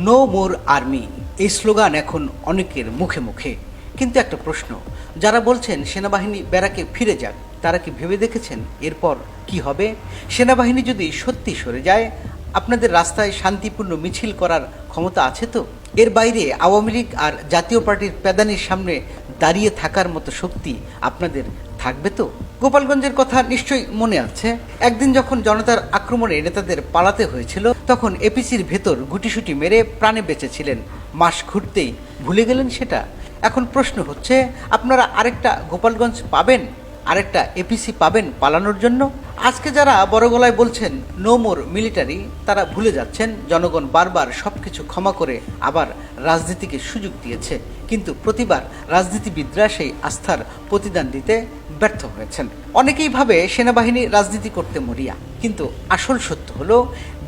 No more army এই slogan এখন অনেকের মুখে মুখে, কিন্তু একটা প্রশ্ন, যারা বলছেন সেনাবাহিনী ব্যারাকে ফিরে যাক, তারা কি ভেবে দেখেছেন এরপর কি হবে? সেনাবাহিনী যদি সত্যি সরে যায়, আপনাদের রাস্তায় শান্তিপূর্ণ মিছিল করার ক্ষমতা আছে তো? এর বাইরে আওয়ামী লীগ আর জাতীয় পার্টির প্যাদানির সামনে দাঁড়িয়ে থাকার মতো শক্তি আপনাদের থাকবে তো? গোপালগঞ্জের কথা নিশ্চয়ই মনে আছে। একদিন যখন জনতার আক্রমণে নেতাদের পালাতে হয়েছিল, তখন এপিসির ভেতর গুটিসুটি মেরে প্রাণে বেঁচেছিলেন। মাস ঘুরতেই ভুলে গেলেন সেটা? এখন প্রশ্ন হচ্ছে, আপনারা আরেকটা গোপালগঞ্জ পাবেন, আরেকটা এপিসি পাবেন পালানোর জন্য? আজকে যারা বড় গলায় বলছেন নো মোর মিলিটারি, তারা ভুলে যাচ্ছেন জনগণ বারবার সবকিছু ক্ষমা করে আবার রাজনীতিকে সুযোগ দিয়েছে, কিন্তু প্রতিবার রাজনীতিবিদরা সেই আস্থার প্রতিদান দিতে ব্যর্থ হয়েছেন। অনেকেই ভাবে সেনাবাহিনী রাজনীতি করতে মরিয়া, কিন্তু আসল সত্য হলো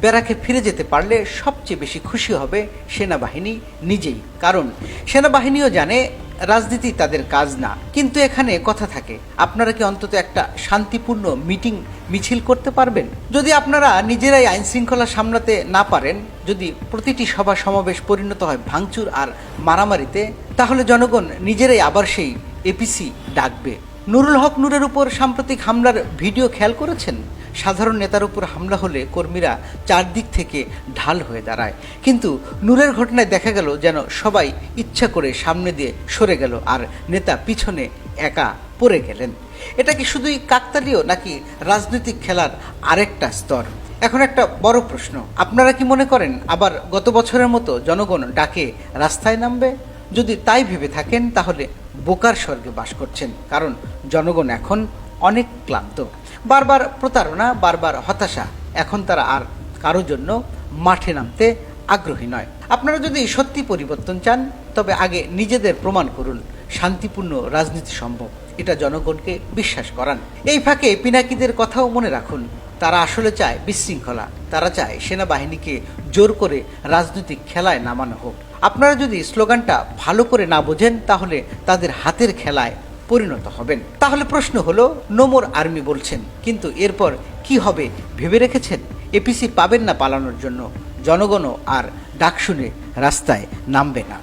ব্যারাকে ফিরে যেতে পারলে সবচেয়ে বেশি খুশি হবে সেনাবাহিনী নিজেই, কারণ সেনাবাহিনীও জানে রাজনীতি তাদের কাজ না। কিন্তু এখানে কথা থাকে, আপনারা কি অন্তত একটা শান্তিপূর্ণ মিটিং মিছিল করতে পারবেন? যদি আপনারা নিজেরাই আইন শৃঙ্খলা সামলাতে না পারেন, যদি প্রতিটি সভা সমাবেশ পরিণত হয় ভাঙচুর আর মারামারিতে, তাহলে জনগণ নিজেরাই আবার সেই এপিসি ডাকবে। নুরুল হক নূরের উপর সাম্প্রতিক হামলার ভিডিও খেয়াল করেছেন? সাধারণ নেতার উপর হামলা হলে কর্মীরা চারদিক থেকে ঢাল হয়ে দাঁড়ায়, কিন্তু নূরের ঘটনায় দেখা গেল যেন সবাই ইচ্ছা করে সামনে দিয়ে সরে গেল আর নেতা পিছনে একা পড়ে গেলেন। এটা কি শুধুই কাকতালীয়, নাকি রাজনৈতিক খেলার আরেকটা স্তর? এখন একটা বড় প্রশ্ন, আপনারা কি মনে করেন আবার গত বছরের মতো জনগণ ডাকে রাস্তায় নামবে? যদি তাই ভেবে থাকেন, তাহলে বোকার স্বর্গে বাস করছেন, কারণ জনগণ এখন অনেক ক্লান্ত। বারবার প্রতারণা, বারবার হতাশা, এখন তারা আর কারোর জন্য মাঠে নামতে আগ্রহী নয়। আপনারা যদি সত্যি পরিবর্তন চান, তবে আগে নিজেদের প্রমাণ করুন শান্তিপূর্ণ রাজনীতি সম্ভব, এটা জনগণকে বিশ্বাস করান। এই ফাঁকে পিনাকিদের কথাও মনে রাখুন, তারা আসলে চায় বিশৃঙ্খলা, তারা চায় সেনাবাহিনীকে জোর করে রাজনৈতিক খেলায় নামানো হোক। আপনারা যদি স্লোগানটা ভালো করে না বোঝেন, তাহলে তাদের হাতের খেলায় পরিণত হবেন। তাহলে প্রশ্ন হলো, নো মোর আর্মি বলছেন, কিন্তু এরপর কি হবে ভেবে রেখেছেন? এপিসি পাবেন না পালানোর জন্য, জনগণও আর ডাক শুনে রাস্তায় নামবে না।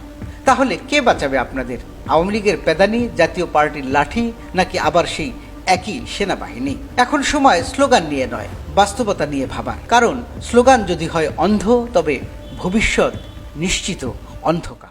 তাহলে কে বাঁচাবে আপনাদের? আওয়ামী লীগের প্যাদানি, জাতীয় পার্টির লাঠি, নাকি আবার সেই একই সেনাবাহিনী? এখন সময় স্লোগান নিয়ে নয়, বাস্তবতা নিয়ে ভাবার, কারণ স্লোগান যদি হয় অন্ধ, তবে ভবিষ্যৎ নিশ্চিত অন্ধকার।